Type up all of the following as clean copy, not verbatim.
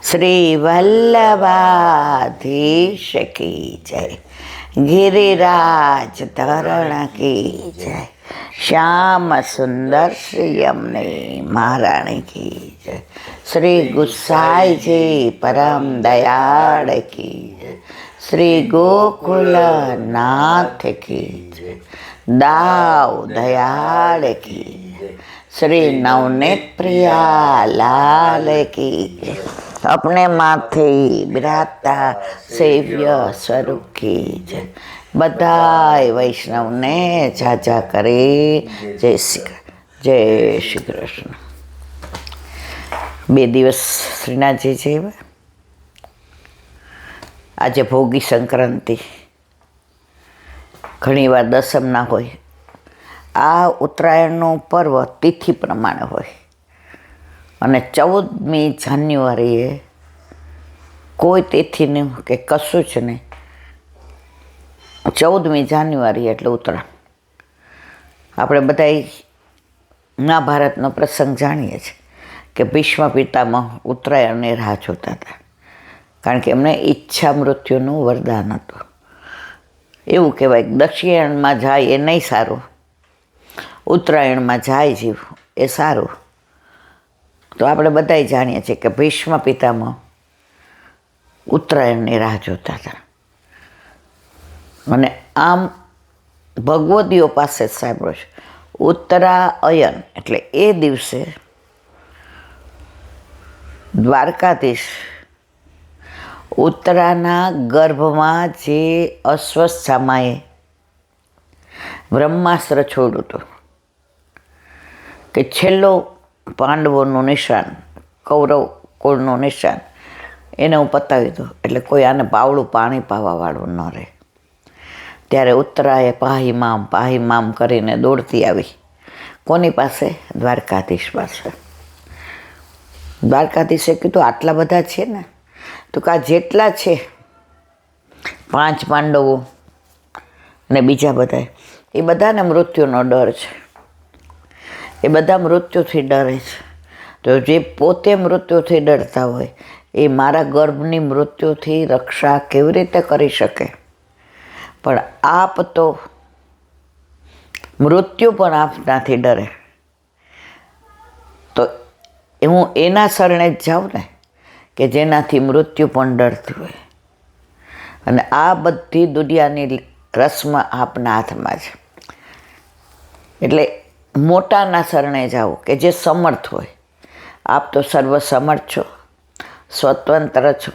શ્રી વલ્લભાધીશ કી જય, ગિરિરાજ ધરણ કી જય, શ્યામ સુંદર શ્રી યમને મહારાણી કી જય, શ્રી ગુસાઈજી પરમ દયાળ કી જય, શ્રી ગોકુલનાથ કી જય, દાવ દયાળ કી જય, શ્રી નવનેત પ્રિયા લાલ કી જય, अपने माथे बिराजता सेव्य स्वरूप की जय। बधाई वैष्णव ने जाजा करे। जय श्री कृष्ण। 2 દિવસ શ્રીનાથજી છે આજે ભોગી સંક્રાંતિ, ઘણીવાર દસમના હોય. આ ઉત્તરાયણનું પર્વ તિથિ પ્રમાણે હોય અને 14મી જાન્યુઆરીએ કોઈ તિથિનું કે કશું જ નહીં. 14મી જાન્યુઆરી એટલે ઉત્તરાયણ. આપણે બધા મહાભારતનો પ્રસંગ જાણીએ છીએ કે ભીષ્મ પિતામહ ઉત્તરાયણની રાહ જોતા હતા, કારણ કે એમને ઈચ્છા મૃત્યુનું વરદાન હતું. એવું કહેવાય કે દક્ષિણમાં જાય એ નહીં સારું, ઉત્તરાયણમાં જાય જીવ એ સારું. તો આપણે બધાય જાણીએ છીએ કે ભીષ્મ પિતામહ ઉત્તરાયણની રાહ જોતા હતા. અને આમ ભગવદીઓ પાસે સાંભળ્યો છે, ઉત્તરાયણ એટલે એ દિવસે દ્વારકાધીશ ઉત્તરાના ગર્ભમાં જે અશ્વત્થામાએ બ્રહ્માસ્ત્ર છોડ્યું હતું કે છેલ્લો પાંડવોનું નિશાન, કૌરવ કુળનું નિશાન, એને હું પતાવી દઉં એટલે કોઈ આને બાવળું પાણી પાવાવાળું ન રહે. ત્યારે ઉત્તરાએ પાહી મામ કરીને દોડતી આવી. કોની પાસે? દ્વારકાધીશ પાસે. દ્વારકાધીશે કીધું આટલા બધા છે ને? તો કે આ જેટલા છે 5 પાંડવો અને બીજા બધા, એ બધાને મૃત્યુનો ડર છે. એ બધા મૃત્યુથી ડરે છે. તો જે પોતે મૃત્યુથી ડરતા હોય એ મારા ગર્ભની મૃત્યુથી રક્ષા કેવી રીતે કરી શકે? પણ આપ તો મૃત્યુ પણ આપનાથી ડરે, તો હું એના શરણે જ જાઉં ને કે જેનાથી મૃત્યુ પણ ડરતું હોય. અને આ બધી દુનિયાની રસ્મ આપના હાથમાં છે. એટલે મોટાના શરણે જાઓ કે જે સમર્થ હોય. આપ તો સર્વ સમર્થ છો, સ્વતંત્ર છો.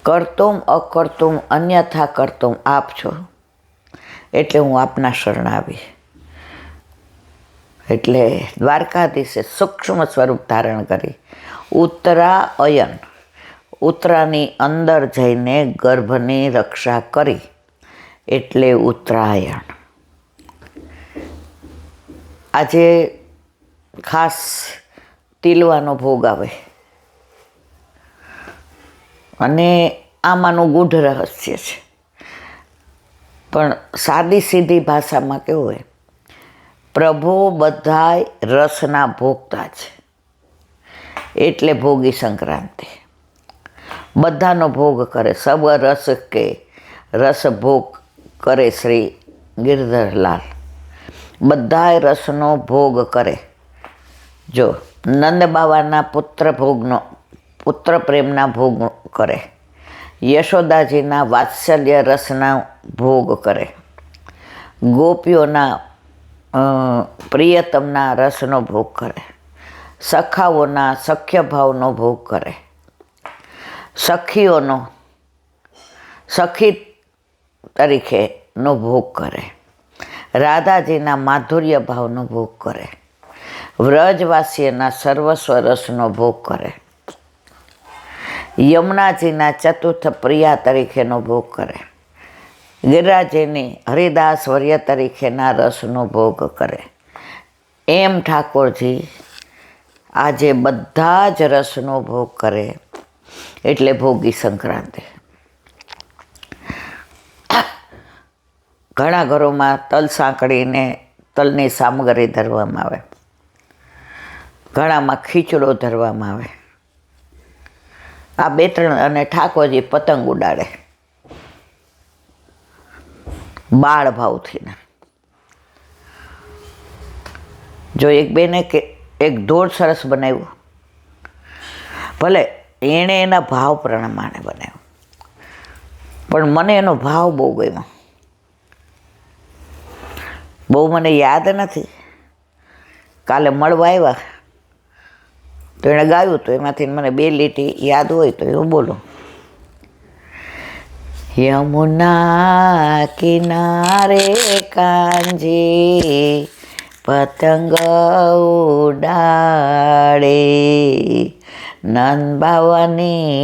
કરતુમ અકર્તુમ અન્યથા કરતુમ આપ છો, એટલે હું આપના શરણ આવી. એટલે દ્વારકાધીશે સૂક્ષ્મ સ્વરૂપ ધારણ કરી ઉત્તરાયણ, ઉત્તરાની અંદર જઈને ગર્ભની રક્ષા કરી, એટલે ઉત્તરાયણ. આજે ખાસ તિલવાનો ભોગ આવે અને આમાંનું ગૂઢ રહસ્ય છે. પણ સાદી સીધી ભાષામાં કેવું હોય, પ્રભુ બધાય રસના ભોગતા છે, એટલે ભોગી સંક્રાંતિ. બધાનો ભોગ કરે, સબ રસ કે રસ ભોગ કરે શ્રી ગિરધરલાલ. બધાય રસનો ભોગ કરે. જો નંદ બાવાના પુત્ર પ્રેમના ભોગ કરે, યશોદાજીના વાત્સલ્ય રસના ભોગ કરે, ગોપીઓના પ્રિયતમના રસનો ભોગ કરે, સખાઓના સખ્ય ભાવનો ભોગ કરે, સખીઓનો સખી તરીકેનો ભોગ કરે, રાધાજીના માધુર્ય ભાવનો ભોગ કરે, વ્રજવાસીઓના સર્વસ્વ રસનો ભોગ કરે, યમુનાજીના ચતુર્થ પ્રિયા તરીકેનો ભોગ કરે, ગિરિરાજની હરિદાસ વર્ય તરીકેના રસનો ભોગ કરે. એમ ઠાકોરજી આજે બધા જ રસનો ભોગ કરે, એટલે ભોગી સંક્રાંતિ. ઘણા ઘરોમાં તલ સાંકળીને તલની સામગ્રી ધરવામાં આવે, ઘણામાં ખીચડો ધરવામાં આવે, આ 2-3 અને ઠાકોરજી પતંગ ઉડાડે બાળ ભાવથી ને. જો એક બેને કે એક ઢોળ સરસ બનાવ્યું, ભલે એણે એના ભાવ પ્રમાણે બનાવ્યું, પણ મને એનો ભાવ બહુ ગમ્યો. બહુ મને યાદ નથી, કાલે મળવા આવ્યા તો એણે ગાયું તો એમાંથી મને 2 લીટી યાદ હોય તો હું બોલું. યમુના કિનારે કાંજી પતંગ ઉડાડે, નંદ બાવાની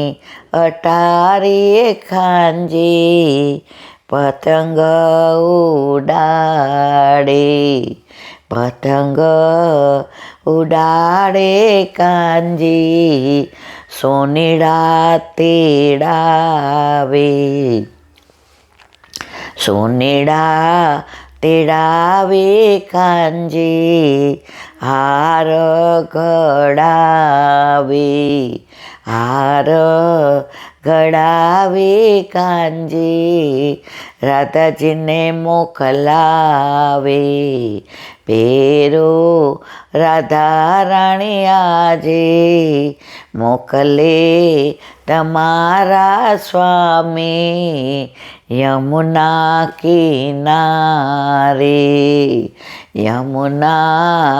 અટારીએ ખાંજી પતંગ ઉડાડે, પતંગ ઉડાડે કાંજી સોનીડા તેડાવે, સોનીડા તેડાવે કાંજી હાર ઘડાવે, હાર ઘડાવે કાંજી રાધાજીને મોકલાવે. પેરો રાધા રાણી આજે મોકલે તમારા સ્વામી યમુના કિનારે, યમુના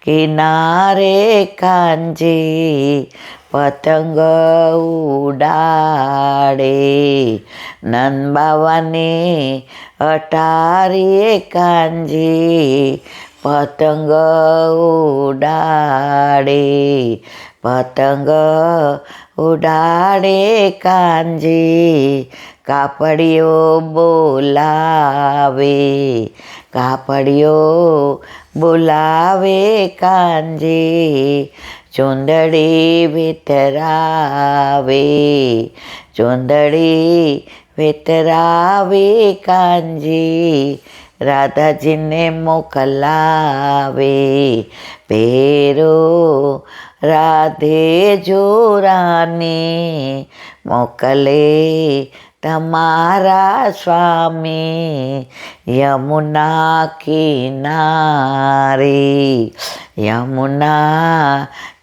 કિનારે કાંજી પતંગ ઉડાડે, નંદ બાવાને અટારીએ કાંજી પતંગ ઉડાડે, પતંગ ઉડાડે કાંજી કાપડિયો બોલાવે, કાપડિયો બોલાવે કાંજી ચુંદડી વિતરાવે, ચુંદડી વિતરાવે કાંજી રાધાજીને મોકલાવે. પેરો રાધે જોરાની મોકલે તમારા સ્વામી યમુના કિનારે, યમુના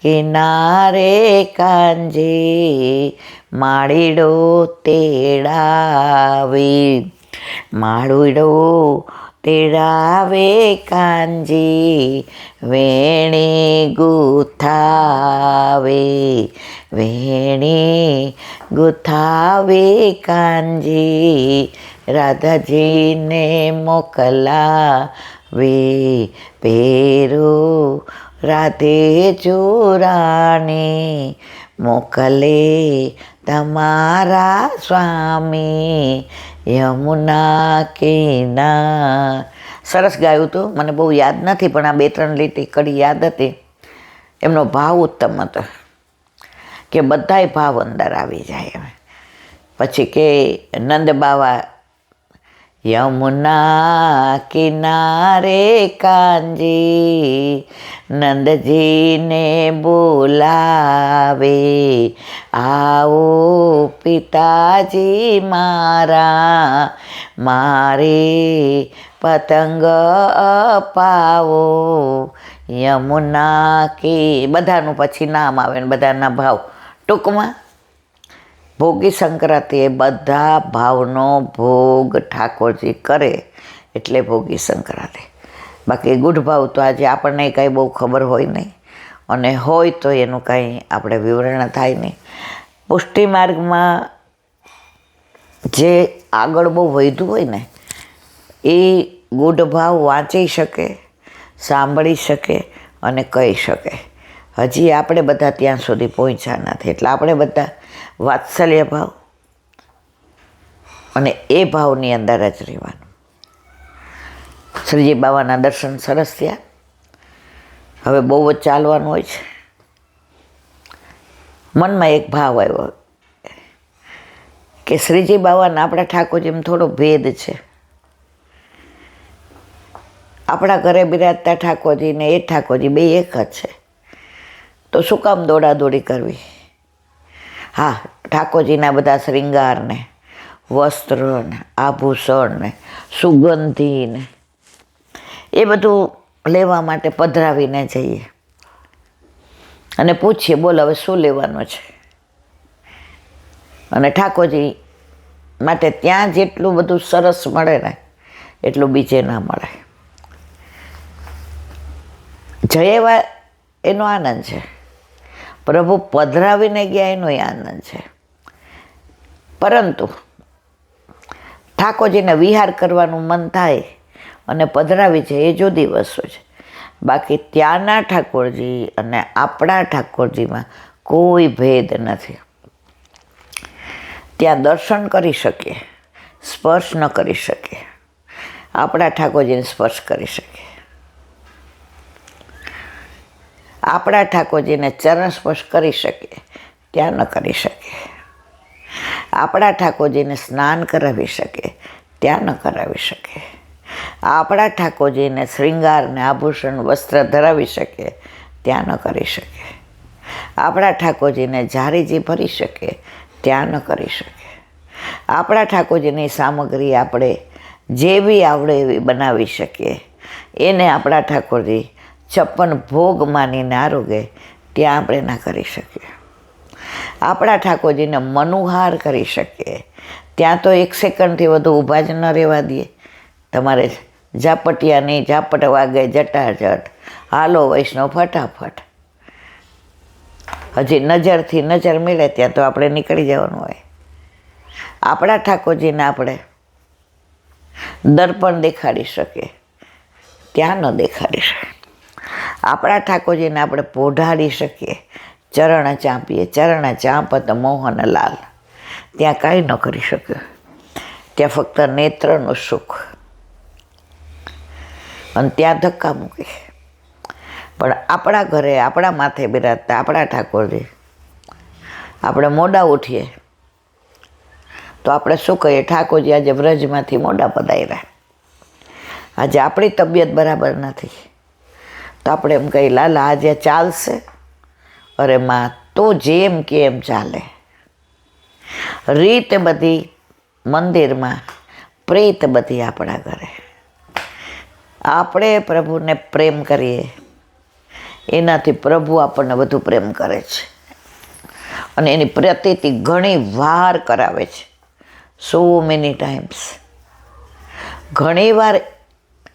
કિનારે કાંજી માળીડો તેડાવે, માળીડો તેડાવે કાંજી વેણી ગુથાવે, વેણી ગુથાવે કાંજી રાધાજીને મોકલાવે. પેરો રાધે જોરાણી મોકલે તમારા સ્વામી યમુના કિનારે. સરસ ગાયું હતું, મને બહુ યાદ નથી પણ આ 2-3 લીટી કડી યાદ હતી. એમનો ભાવ ઉત્તમ હતો કે બધાય ભાવ અંદર આવી જાય. પછી કે નંદ બાવા યમુના કિનારે કાંજી નંદજીને બોલાવે, આવો પિતાજી મારા મારે પતંગ અપાવો યમુના કી. બધાનું પછી નામ આવે ને બધાના ભાવ. ટૂંકમાં ભોગી સંક્રાંતિ એ બધા ભાવનો ભોગ ઠાકોરજી કરે એટલે ભોગી સંક્રાંતિ. બાકી ગુઢ ભાવ તો આજે આપણને કાંઈ બહુ ખબર હોય નહીં, અને હોય તો એનું કાંઈ આપણે વિવરણ થાય નહીં. પુષ્ટિ માર્ગમાં જે આગળ બહુ વધ્યું હોય ને એ ગુઢ ભાવ વાંચી શકે, સાંભળી શકે અને કહી શકે. હજી આપણે બધા ત્યાં સુધી પહોંચ્યા નથી. એટલે આપણે બધા વાત્સલ્ય ભાવ અને એ ભાવની અંદર જ રહેવાનું. શ્રીજી બાવાના દર્શન સરસ થયા. હવે બહુ જ ચાલવાનું હોય છે. મનમાં એક ભાવ આવ્યો કે શ્રીજી બાવાના આપણા ઠાકોરજીમાં થોડો ભેદ છે. આપણા ઘરે બિરાજતા ઠાકોરજી ને એ ઠાકોરજી બે એક જ છે, તો શું કામ દોડાદોડી કરવી? હા, ઠાકોરજીના બધા શ્રૃંગારને, વસ્ત્રને, આભૂષણને, સુગંધીને એ બધું લેવા માટે પધરાવીને જઈએ અને પૂછીએ, બોલ હવે શું લેવાનું છે. અને ઠાકોરજી માટે ત્યાં જેટલું બધું સરસ મળે ને એટલું બીજે ના મળે. જયેવા એનો આનંદ છે, પ્રભુ પધરાવીને ગયા એનો આનંદ છે. પરંતુ ઠાકોરજીને વિહાર કરવાનું મન થાય અને પધરાવી છે એ જુદી વસ્તુ છે. બાકી ત્યાંના ઠાકોરજી અને આપણા ઠાકોરજીમાં કોઈ ભેદ નથી. ત્યાં દર્શન કરી શકીએ, સ્પર્શ ન કરી શકીએ. આપણા ઠાકોરજીને સ્પર્શ કરી શકીએ. આપણા ઠાકોરજીને ચરણ સ્પર્શ કરી શકીએ, ત્યાં ન કરી શકીએ. આપણા ઠાકોરજીને સ્નાન કરાવી શકીએ, ત્યાં ન કરાવી શકીએ. આપણા ઠાકોરજીને શ્રૃંગારને આભૂષણ વસ્ત્ર ધરાવી શકીએ, ત્યાં ન કરી શકીએ. આપણા ઠાકોરજીને જારીજી ભરી શકીએ, ત્યાં ન કરી શકીએ. આપણા ઠાકોરજીની સામગ્રી આપણે જે બી આવડે એવી બનાવી શકીએ, એને આપણા ઠાકોરજી 56 ભોગ માનીને આરોગે, ત્યાં આપણે ના કરી શકીએ. આપણા ઠાકોરજીને મનુહાર કરી શકીએ, ત્યાં તો 1 સેકન્ડથી વધુ ઊભા જ ન રહેવા દઈએ. તમારે ઝાપટિયાની ઝાપટ વાગે જટાજટ, હાલો વૈષ્ણવ ફટાફટ. હજી નજરથી નજર મળે ત્યાં તો આપણે નીકળી જવાનું હોય. આપણા ઠાકોરજીને આપણે દર્પણ દેખાડી શકીએ, ત્યાં ન દેખાડી શકીએ. આપણા ઠાકોરજીને આપણે પોઢાડી શકીએ, ચરણ ચાંપીએ, ચરણ ચાંપત મોહનલાલ, ત્યાં કાંઈ ન કરી શકીએ. ત્યાં ફક્ત નેત્રનું સુખ અને ત્યાં ધક્કા મૂકી. પણ આપણા ઘરે આપણા માથે બિરાજતા આપણા ઠાકોરજી, આપણે મોડા ઉઠીએ તો આપણે શું કહીએ, ઠાકોરજી આજે વ્રજમાંથી મોડા પધાર્યા. આજે આપણી તબિયત બરાબર નથી તો આપણે એમ કહીએ, લાલા આજે ચાલશે? અરે માં, તો જેમ કે એમ ચાલે. રીત બધી મંદિરમાં, પ્રીત બધી આપણા ઘરે. આપણે પ્રભુને પ્રેમ કરીએ, એનાથી પ્રભુ આપણને વધુ પ્રેમ કરે છે અને એની પ્રતીતિ ઘણી વાર કરાવે છે. So many times. ઘણી વાર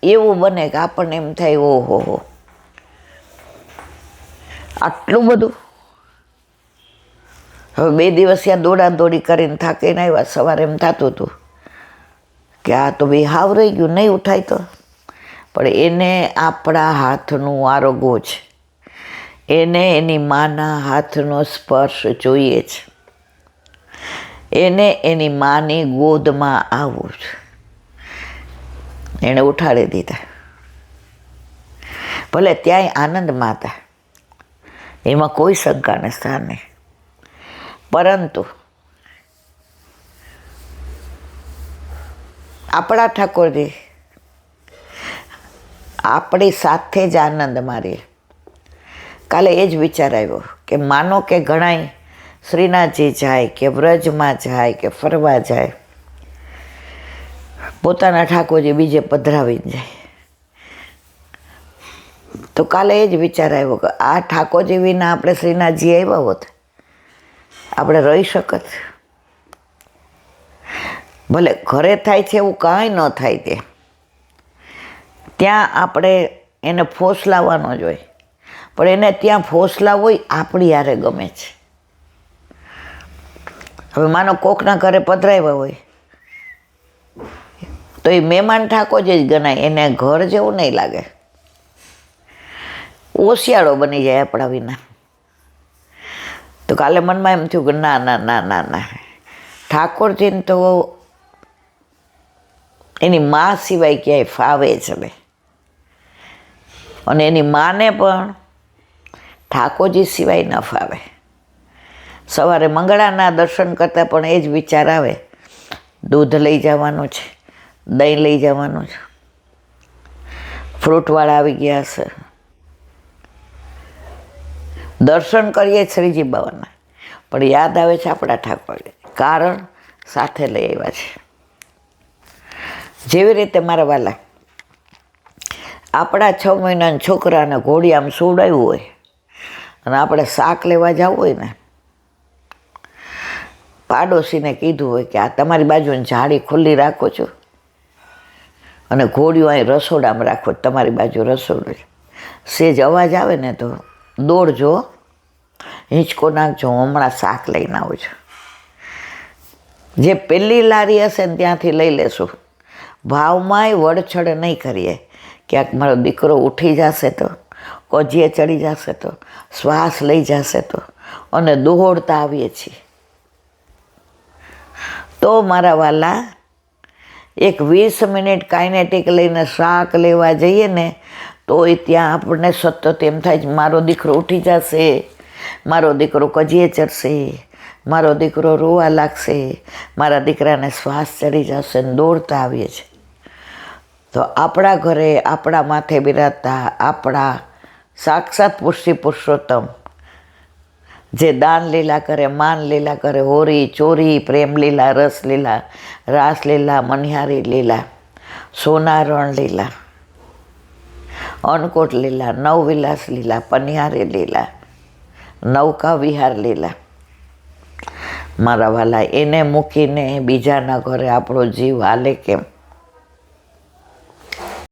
એવું બને કે આપણને એમ થાય, ઓહો, આટલું બધું. હવે 2 દિવસ ત્યાં દોડાદોડી કરીને થાકીને આવ્યા, સવારે એમ થતું હતું કે આ તો બી હાવ રહી ગયું, નહીં ઉઠાય તો. પણ એને આપણા હાથનું આરોગવું છે, એને એની માના હાથનો સ્પર્શ જોઈએ છે, એને એની માની ગોદમાં આવવું છે. એણે ઉઠાડી દીધા. ભલે ત્યાંય આનંદમાં હતા, એમાં કોઈ શંકાને સ્થાન નહીં. પરંતુ આપણા ઠાકોરજી આપણી સાથે જ આનંદ મારીએ. કાલે એ જ વિચાર આવ્યો કે માનો કે ઘણાય શ્રીનાથજી જાય કે વ્રજમાં જાય કે ફરવા જાય, પોતાના ઠાકોરજી બીજે પધરાવીને જાય. તો કાલે એ જ વિચાર આવ્યો કે આ ઠાકોરજી વિના આપણે શ્રીનાથજી આવ્યા હોત, આપણે રહી શકત? ભલે ઘરે થાય છે એવું કાંઈ ન થાય, તે ત્યાં આપણે એને ફોસલાવવાનો જ હોય, પણ એને ત્યાં ફોસલા હોય આપણી હારે ગમે છે. હવે માનો કોકના ઘરે પધરાવ્યા હોય તો એ મહેમાન ઠાકોરજી જ ગણાય, એને ઘર જેવું નહીં લાગે. ઓશિયાળો બની જાય આપણા વિના. તો કાલે મનમાં એમ થયું કે ના ના ના ના ના, ઠાકોરજીને તો એની મા સિવાય ક્યાંય ફાવે જ નહીં. અને એની માને પણ ઠાકોરજી સિવાય ન ફાવે. સવારે મંગળાના દર્શન કરતાં પણ એ જ વિચાર આવે, દૂધ લઈ જવાનું છે, દહીં લઈ જવાનું છે, ફ્રૂટવાળા આવી ગયા હશે. દર્શન કરીએ શ્રીજી બાવાના, પણ યાદ આવે છે આપણા ઠાકોરજી, કારણ સાથે લઈ આવ્યા છે. જેવી રીતે મારા વાલા, આપણા 6 મહિનાના છોકરાને ઘોડિયામાં સુવડાવ્યું હોય અને આપણે શાક લેવા જવું હોય ને, પાડોશીને કીધું હોય કે આ તમારી બાજુની જાળી ખુલ્લી રાખો છો અને ઘોડિયું અહીં રસોડામાં રાખો, તમારી બાજુ રસોડું છે. સેજ અવાજ આવે ને તો દોડજો, હિંચકો નાખજો, હું હમણાં શાક લઈને આવું છું. જે પહેલી લારી હશે ને ત્યાંથી લઈ લેશું. ભાવમાંય વડછડ નહીં કરીએ. ક્યાંક મારો દીકરો ઉઠી જશે તો, કોજીએ ચડી જશે તો, શ્વાસ લઈ જશે તો, અને દોડતા આવીએ છીએ. તો મારા વાલા, એક 20 મિનિટ કાઇનેટિક લઈને શાક લેવા જઈએ ને તો ત્યાં આપણને સતત એમ થાય છે મારો દીકરો ઉઠી જશે, મારો દીકરો કજીએ ચડશે, મારો દીકરો રોવા લાગશે, મારા દીકરાને શ્વાસ ચડી જશે, ને દોડતા આવીએ છીએ. તો આપણા ઘરે આપણા માથે બિરાજતા આપણા સાક્ષાત પુરુષી પુરુષોત્તમ, જે દાન લીલા કરે, માન લીલા કરે, હોરી ચોરી, પ્રેમ લીલા, રસ લીલા, રાસ લીલા, મનિહારી લીલા, સોનારણ લીલા, અન્નકોટ લીલા, નવવિલાસ લીલા, પનિહારી લીલા, નૌકા વિહાર લીલા. મારા વાલા, એને મૂકીને બીજાના ઘરે આપણો જીવ હાલે કેમ?